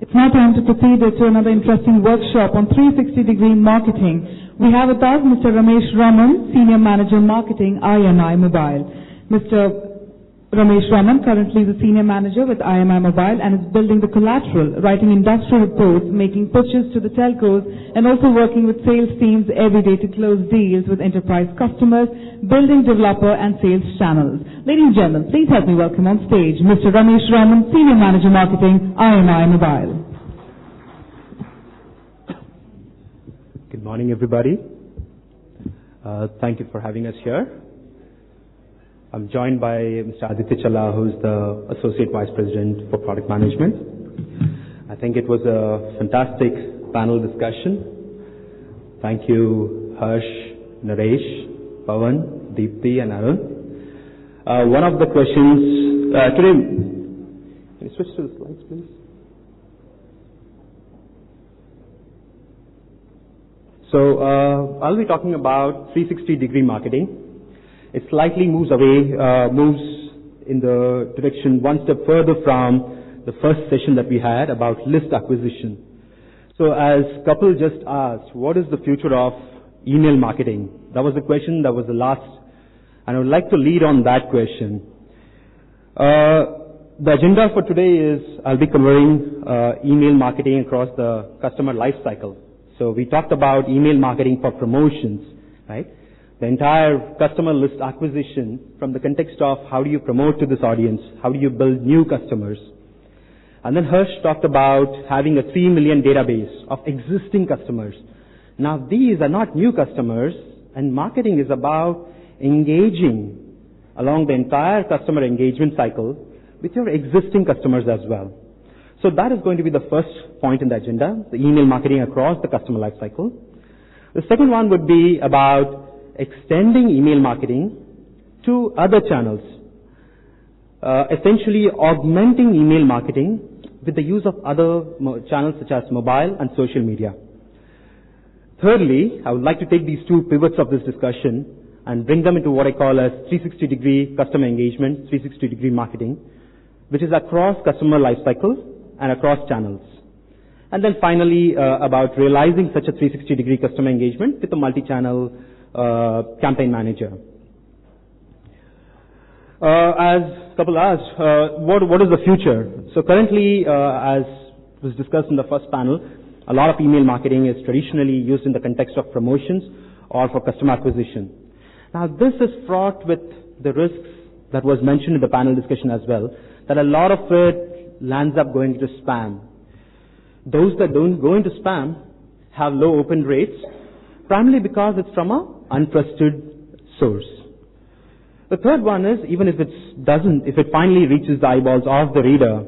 It's now time to proceed to another interesting workshop on 360-degree marketing. We have with us Mr. Ramesh Raman, Senior Manager Marketing, IMImobile. Mr. Ramesh Raman currently is a Senior Manager with IMImobile and is building the collateral, writing industry reports, making pitches to the telcos, and also working with sales teams every day to close deals with enterprise customers, building developer and sales channels. Ladies and gentlemen, please help me welcome on stage Mr. Ramesh Raman, Senior Manager Marketing, IMImobile. Good morning, everybody. Thank you for having us here. I'm joined by Mr. Aditya Challa, who's the Associate Vice President for Product Management. I think it was a fantastic panel discussion. Thank you, Harsh, Naresh, Pawan, Deepthi, and Arun. One of the questions today, can you switch to the slides, please? So I'll be talking about 360-degree marketing. It slightly moves in the direction one step further from the first session that we had about list acquisition. So as Kapil just asked, what is the future of email marketing? That was the question, that was the last, and I would like to lead on that question. The agenda for today is I'll be covering email marketing across the customer life cycle. So we talked about email marketing for promotions, right? The entire customer list acquisition from the context of how do you promote to this audience, how do you build new customers. And then Harsh talked about having a 3 million database of existing customers. Now these are not new customers, and marketing is about engaging along the entire customer engagement cycle with your existing customers as well. So that is going to be the first point in the agenda, the email marketing across the customer life cycle. The second one would be about extending email marketing to other channels, essentially augmenting email marketing with the use of other channels such as mobile and social media. Thirdly, I would like to take these two pivots of this discussion and bring them into what I call as 360-degree customer engagement, 360-degree marketing, which is across customer life cycle and across channels. And then finally, about realizing such a 360-degree customer engagement with a multi-channel campaign manager. As Kapil asked, what is the future? So currently, as was discussed in the first panel, a lot of email marketing is traditionally used in the context of promotions or for customer acquisition. Now this is fraught with the risks that was mentioned in the panel discussion as well, that a lot of it lands up going into spam. Those that don't go into spam have low open rates, primarily because it's from a untrusted source. The third one is, even if if it finally reaches the eyeballs of the reader,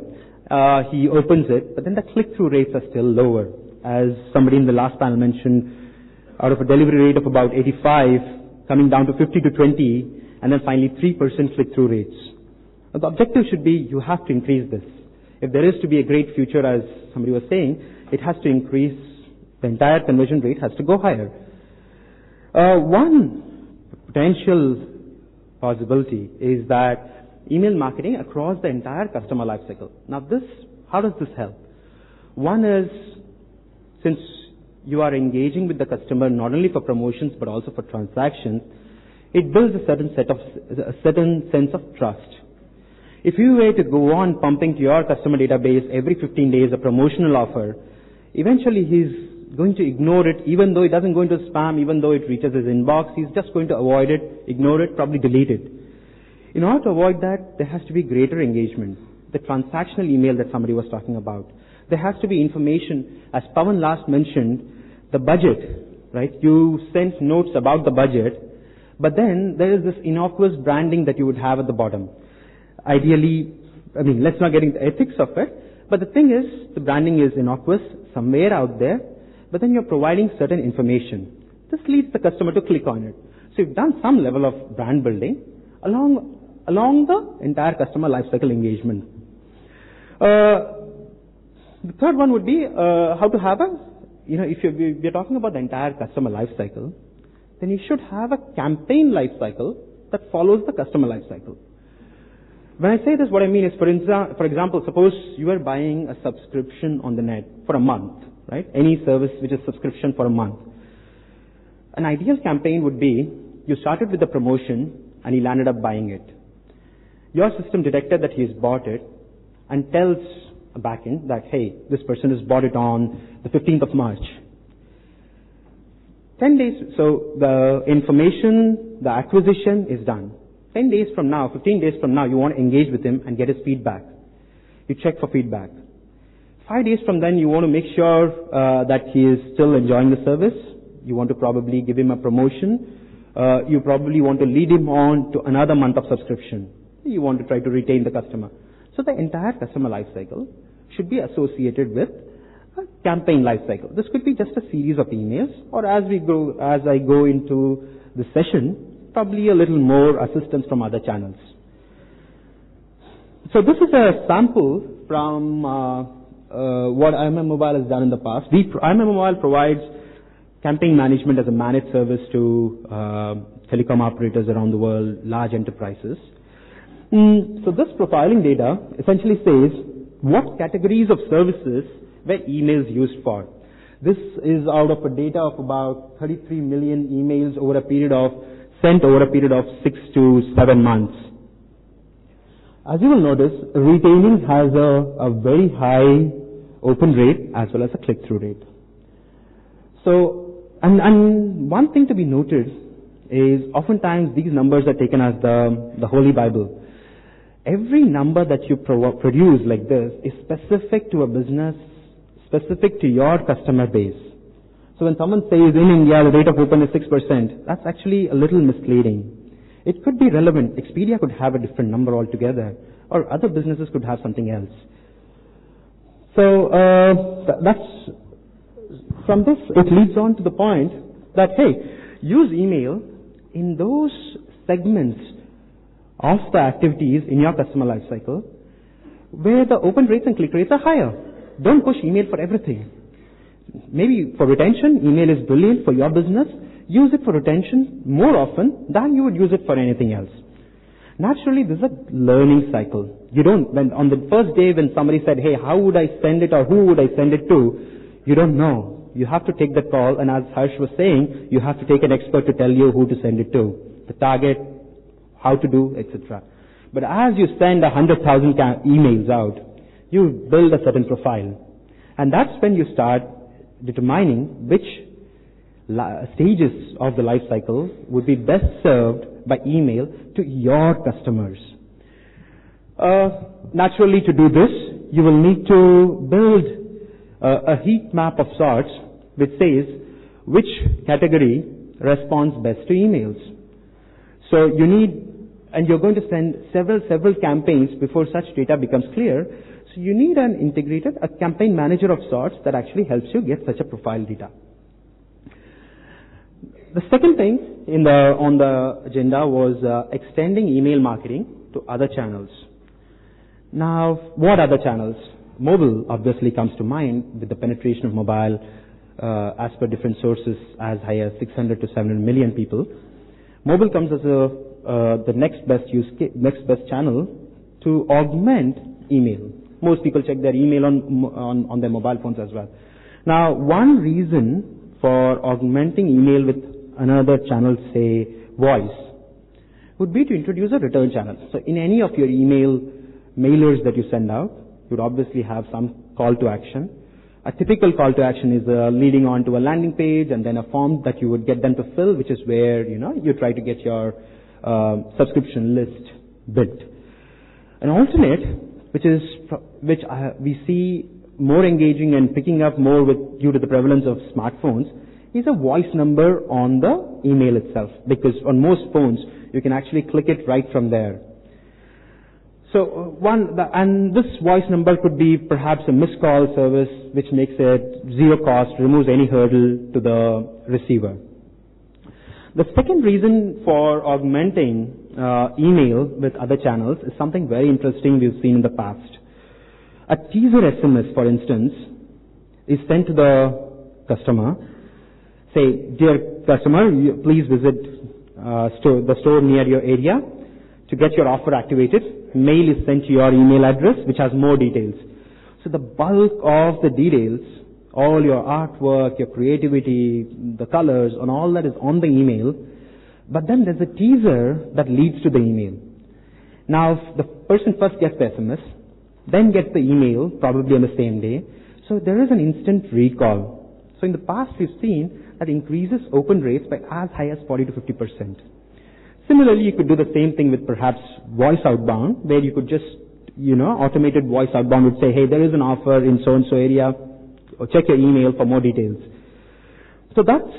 he opens it, but then the click-through rates are still lower. As somebody in the last panel mentioned, out of a delivery rate of about 85, coming down to 50 to 20, and then finally 3% click-through rates. Now, the objective should be you have to increase this. If there is to be a great future, as somebody was saying, it has to increase, the entire conversion rate has to go higher. One potential possibility is that email marketing across the entire customer life cycle. Now how does this help? One is, since you are engaging with the customer not only for promotions but also for transactions, it builds a certain sense of trust. If you were to go on pumping to your customer database every 15 days a promotional offer, eventually he's going to ignore it, even though it doesn't go into spam, even though it reaches his inbox, he's just going to avoid it, ignore it, probably delete it. In order to avoid that, there has to be greater engagement. The transactional email that somebody was talking about. There has to be information, as Pawan last mentioned, the budget, right? You sent notes about the budget, but then there is this innocuous branding that you would have at the bottom. Ideally, let's not get into the ethics of it, but the thing is, the branding is innocuous, somewhere out there, but then you're providing certain information. This leads the customer to click on it. So you've done some level of brand building along the entire customer lifecycle engagement. The third one would be how to have if you're talking about the entire customer lifecycle, then you should have a campaign lifecycle that follows the customer lifecycle. When I say this, what I mean is, for example, suppose you are buying a subscription on the net for a month, right? Any service which is subscription for a month. An ideal campaign would be, you started with a promotion and he landed up buying it. Your system detected that he's bought it and tells a backend that, hey, this person has bought it on the 15th of March. 10 days, so the information, the acquisition is done. 10 days from now, 15 days from now, you want to engage with him and get his feedback. You check for feedback. 5 days from then, you want to make sure that he is still enjoying the service. You want to probably give him a promotion. You probably want to lead him on to another month of subscription. You want to try to retain the customer. So the entire customer life cycle should be associated with a campaign life cycle. This could be just a series of emails, or as I go into the session, probably a little more assistance from other channels. So this is a sample from what IMImobile has done in the past. IMImobile provides campaign management as a managed service to telecom operators around the world, large enterprises. So this profiling data essentially says what categories of services were emails used for. This is out of a data of about 33 million emails sent over a period of 6 to 7 months. As you will notice, retaining has a very high open rate as well as a click-through rate. So, and one thing to be noted is oftentimes these numbers are taken as the Holy Bible. Every number that you produce like this is specific to a business, specific to your customer base. So when someone says in India the rate of open is 6%, that's actually a little misleading. It could be relevant. Expedia could have a different number altogether, or other businesses could have something else. So from this it leads on to the point that, hey, use email in those segments of the activities in your customer life cycle where the open rates and click rates are higher. Don't push email for everything. Maybe for retention, email is brilliant for your business. Use it for retention more often than you would use it for anything else. Naturally, this is a learning cycle. On the first day when somebody said, hey, how would I send it or who would I send it to? You don't know. You have to take the call, and as Harsh was saying, you have to take an expert to tell you who to send it to, the target, how to do, etc. But as you send 100,000 emails out, you build a certain profile. And that's when you start determining which stages of the life cycle would be best served by email to your customers. Naturally, to do this, you will need to build a heat map of sorts which says which category responds best to emails. So you need, and you're going to send several campaigns before such data becomes clear. So you need a campaign manager of sorts that actually helps you get such a profile data. The second thing on the agenda was extending email marketing to other channels. Now, what other channels? Mobile obviously comes to mind with the penetration of mobile as per different sources as high as 600 to 700 million people. Mobile comes as the next best channel to augment email. Most people check their email on their mobile phones as well. Now, one reason for augmenting email with another channel, say voice, would be to introduce a return channel. So in any of your mailers that you send out, you would obviously have some call to action. A typical call to action is leading on to a landing page and then a form that you would get them to fill, which is where you try to get your subscription list built. An alternate, which we see more engaging and picking up more due to the prevalence of smartphones, is a voice number on the email itself, because on most phones you can actually click it right from there. So and this voice number could be perhaps a missed call service, which makes it zero cost, removes any hurdle to the receiver. The second reason for augmenting email with other channels is something very interesting we've seen in the past. A teaser SMS, for instance, is sent to the customer. Say, dear customer, please visit the store near your area to get your offer activated. mail is sent to your email address, which has more details. So the bulk of the details, all your artwork, your creativity, the colors, and all that is on the email. But then there's a teaser that leads to the email. Now, the person first gets the SMS, then gets the email, probably on the same day. So there is an instant recall. So in the past, we've seen that increases open rates by as high as 40 to 50%. Similarly, you could do the same thing with perhaps voice outbound, where you could just, automated voice outbound would say, hey, there is an offer in so-and-so area, or check your email for more details. So that's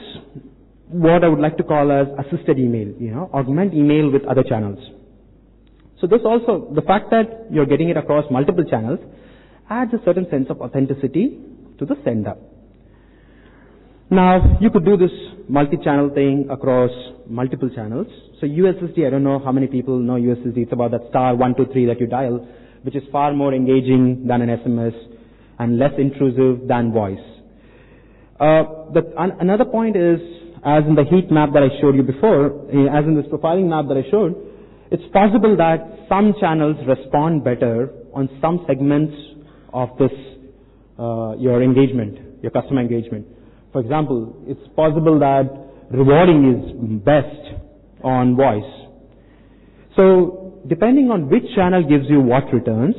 what I would like to call as assisted email, augment email with other channels. So this also, the fact that you're getting it across multiple channels adds a certain sense of authenticity to the sender. Now, you could do this multi-channel thing across multiple channels. So USSD, I don't know how many people know USSD. It's about that *123 that you dial, which is far more engaging than an SMS and less intrusive than voice. Another point is, as in the heat map that I showed you before, as in this profiling map that I showed, it's possible that some channels respond better on some segments of this, your engagement, your customer engagement. For example, it's possible that rewarding is best on voice. So, depending on which channel gives you what returns,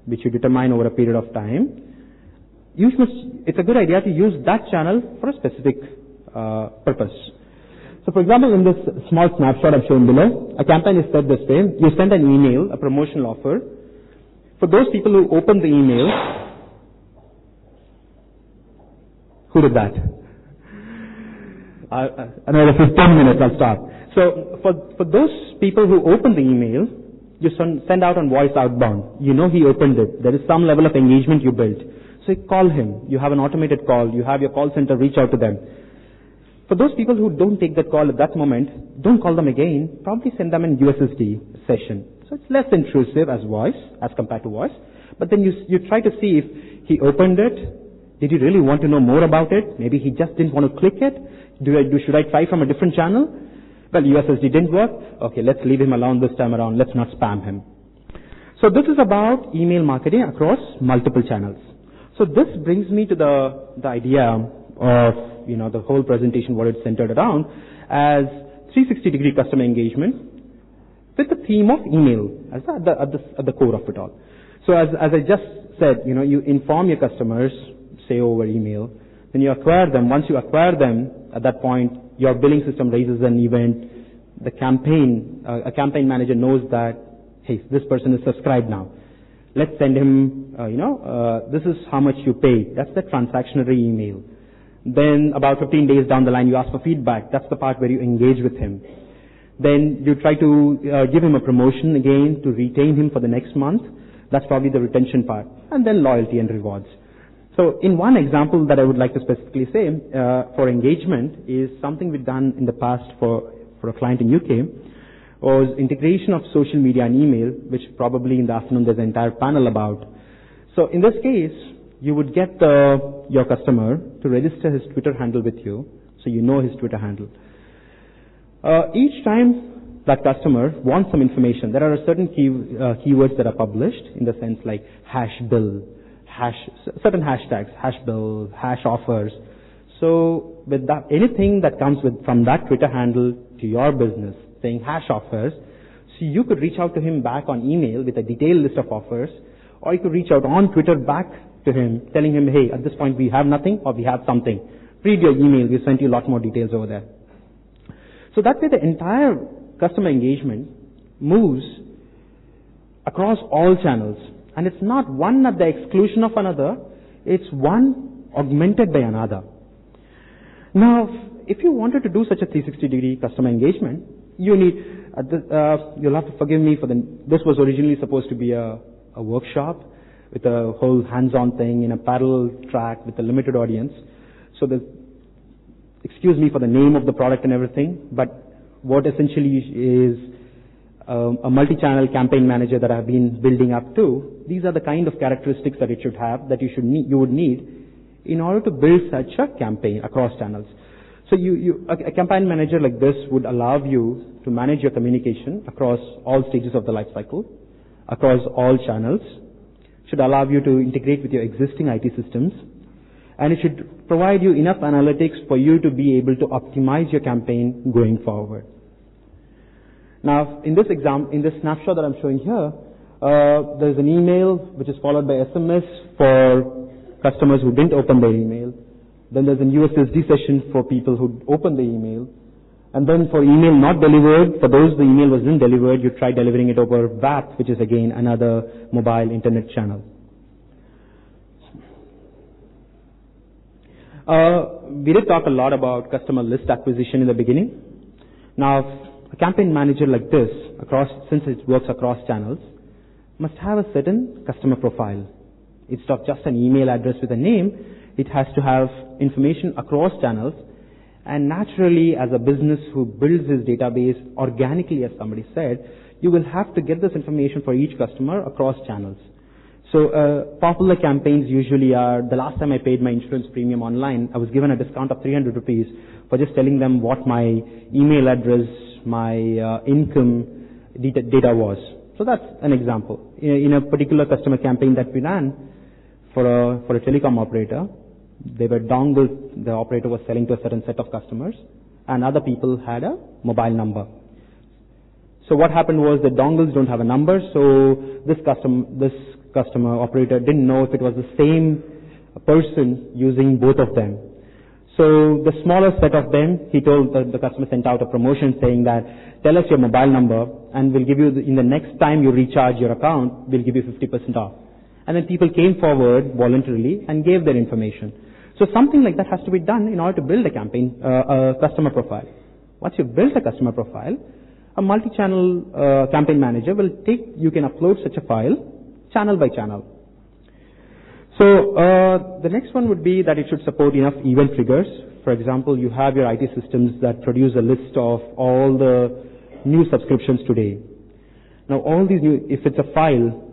which you determine over a period of time, it's a good idea to use that channel for a specific purpose. So, for example, in this small snapshot I've shown below, a campaign is set this way. You send an email, a promotional offer. For those people who open the email, who did that? Another 15 minutes, I'll stop. So, for those people who open the email, you send out on voice outbound. You know he opened it. There is some level of engagement you built. So you call him. You have an automated call. You have your call center reach out to them. For those people who don't take that call at that moment, don't call them again. Probably send them an USSD session. So it's less intrusive as voice, as compared to voice. But then you try to see if he opened it. Did he really want to know more about it? Maybe he just didn't want to click it. Should I try from a different channel? Well, USSD didn't work. Okay, let's leave him alone this time around. Let's not spam him. So this is about email marketing across multiple channels. So this brings me to the idea of, the whole presentation, what it's centered around, as 360-degree customer engagement with the theme of email as at the core of it all. So as I just said, you inform your customers, say over email, then you acquire them. Once you acquire them, at that point, your billing system raises an event. A campaign manager knows that, hey, this person is subscribed now. Let's send him, this is how much you pay. That's the transactionary email. Then about 15 days down the line, you ask for feedback. That's the part where you engage with him. Then you try to give him a promotion again to retain him for the next month. That's probably the retention part. And then loyalty and rewards. So in one example that I would like to specifically say for engagement is something we've done in the past for a client in UK was integration of social media and email, which probably in the afternoon there's an entire panel about. So in this case, you would get your customer to register his Twitter handle with you, so you know his Twitter handle. Each time that customer wants some information, there are certain keywords that are published in the sense like hash bill, certain hashtags, hash bill, hash offers. So with that, anything that comes from that Twitter handle to your business saying hash offers, so you could reach out to him back on email with a detailed list of offers, or you could reach out on Twitter back to him telling him, hey, at this point we have nothing or we have something. Read your email, we sent you a lot more details over there. So that way the entire customer engagement moves across all channels. And it's not one at the exclusion of another, it's one augmented by another. Now, if you wanted to do such a 360-degree customer engagement, you need, you'll have to forgive me this was originally supposed to be a workshop with a whole hands-on thing in a parallel track with a limited audience. So excuse me for the name of the product and everything, but what essentially is a multi-channel campaign manager that I've been building up to, these are the kind of characteristics that it should have, that you would need in order to build such a campaign across channels. So a campaign manager like this would allow you to manage your communication across all stages of the life cycle, across all channels, should allow you to integrate with your existing IT systems, and it should provide you enough analytics for you to be able to optimize your campaign going forward. Now, in this snapshot that I'm showing here, there's an email which is followed by SMS for customers who didn't open their email. Then there's a USSD session for people who opened the email. And then for email not delivered, for those the email wasn't delivered, you try delivering it over WAP, which is again another mobile internet channel. We did talk a lot about customer list acquisition in the beginning. Now, a campaign manager like this, since it works across channels, must have a certain customer profile. It's not just an email address with a name. It has to have information across channels. And naturally, as a business who builds his database organically, as somebody said, you will have to get this information for each customer across channels. So popular campaigns usually are, the last time I paid my insurance premium online, I was given a discount of 300 rupees for just telling them what my email address, my income data was. So that's an example. In a particular customer campaign that we ran for a telecom operator, they were dongles the operator was selling to a certain set of customers, and other people had a mobile number. So what happened was the dongles don't have a number, so this customer operator didn't know if it was the same person using both of them. So the smaller set of them, he told the customer, sent out a promotion saying that, tell us your mobile number and we'll give you, in the next time you recharge your account, we'll give you 50% off. And then people came forward voluntarily and gave their information. So something like that has to be done in order to build a customer profile. Once you build a customer profile, a multi-channel campaign manager you can upload such a file channel by channel. So the next one would be that it should support enough event triggers. For example, you have your IT systems that produce a list of all the new subscriptions today. Now all these if it's a file,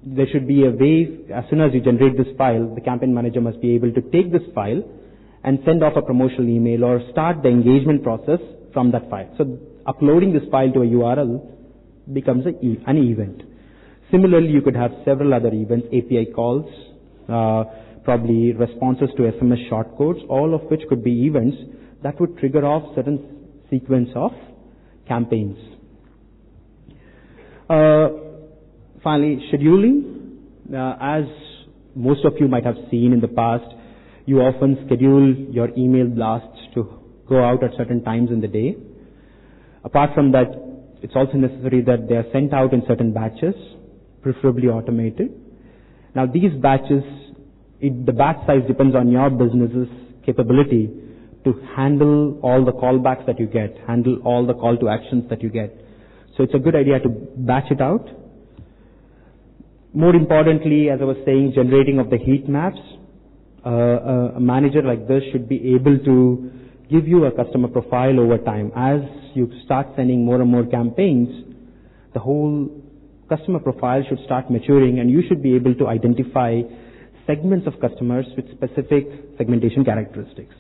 there should be a way, as soon as you generate this file, the campaign manager must be able to take this file and send off a promotional email or start the engagement process from that file. So uploading this file to a URL becomes an event. Similarly, you could have several other events, API calls, probably responses to SMS shortcodes, all of which could be events that would trigger off certain sequence of campaigns. Finally, scheduling. As most of you might have seen in the past, you often schedule your email blasts to go out at certain times in the day. Apart from that, it's also necessary that they are sent out in certain batches, preferably automated. Now these batches, the batch size depends on your business's capability to handle all the callbacks that you get, handle all the call to actions that you get. So it's a good idea to batch it out. More importantly, as I was saying, generating of the heat maps. A manager like this should be able to give you a customer profile over time. As you start sending more and more campaigns, the whole customer profile should start maturing, and you should be able to identify segments of customers with specific segmentation characteristics.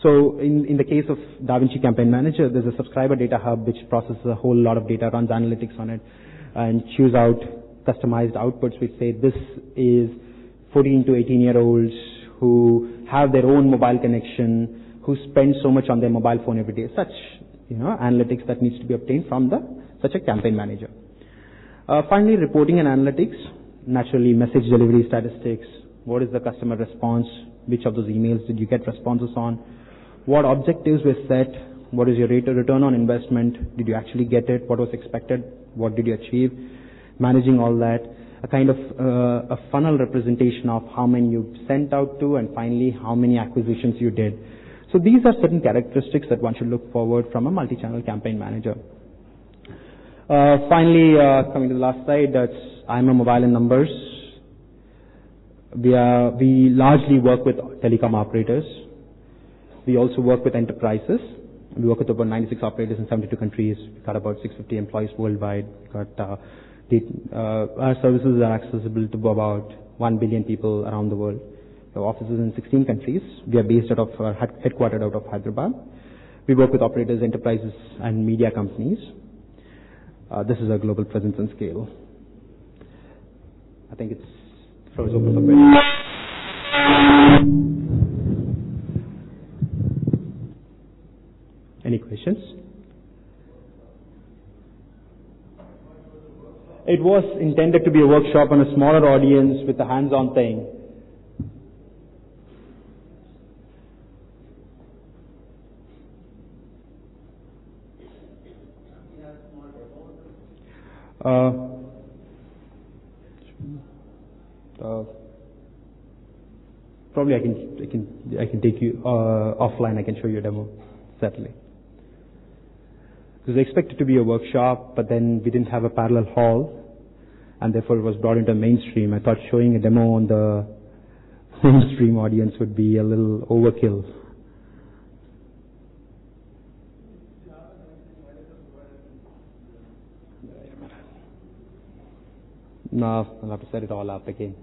So in the case of DaVinci Campaign Manager, there's a subscriber data hub which processes a whole lot of data, runs analytics on it, and chews out customized outputs which say this is 14 to 18-year-olds who have their own mobile connection, who spend so much on their mobile phone every day. Such analytics that needs to be obtained from such a campaign manager. Finally, reporting and analytics. Naturally, message delivery statistics. What is the customer response? Which of those emails did you get responses on? What objectives were set? What is your rate of return on investment? Did you actually get it? What was expected? What did you achieve? Managing all that. A kind of a funnel representation of how many you sent out to, and finally how many acquisitions you did. So these are certain characteristics that one should look forward from a multi-channel campaign manager. Finally, coming to the last slide, that's IMImobile in numbers. We largely work with telecom operators. We also work with enterprises. We work with about 96 operators in 72 countries. We've got about 650 employees worldwide. Our services are accessible to about 1 billion people around the world. We have offices in 16 countries. We are headquartered out of Hyderabad. We work with operators, enterprises, and media companies. This is our global presence and scale. I think the floor is open for questions. Any questions? It was intended to be a workshop on a smaller audience with a hands-on thing. Probably I can take you offline. I can show you a demo, certainly. It was expected to be a workshop, but then we didn't have a parallel hall, and therefore it was brought into mainstream. I thought showing a demo on the mainstream audience would be a little overkill. No, I'll have to set it all up again.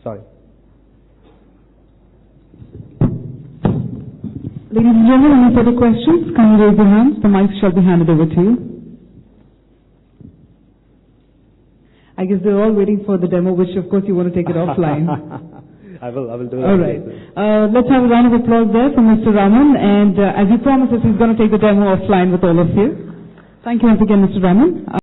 Sorry. Ladies and gentlemen, any further questions? Can you raise your hands? The mic shall be handed over to you. I guess they're all waiting for the demo, which of course you want to take it offline. I will do that. All right. Let's have a round of applause there for Mr. Raman. And as he promises, he's going to take the demo offline with all of you. Thank you once again, Mr. Raman.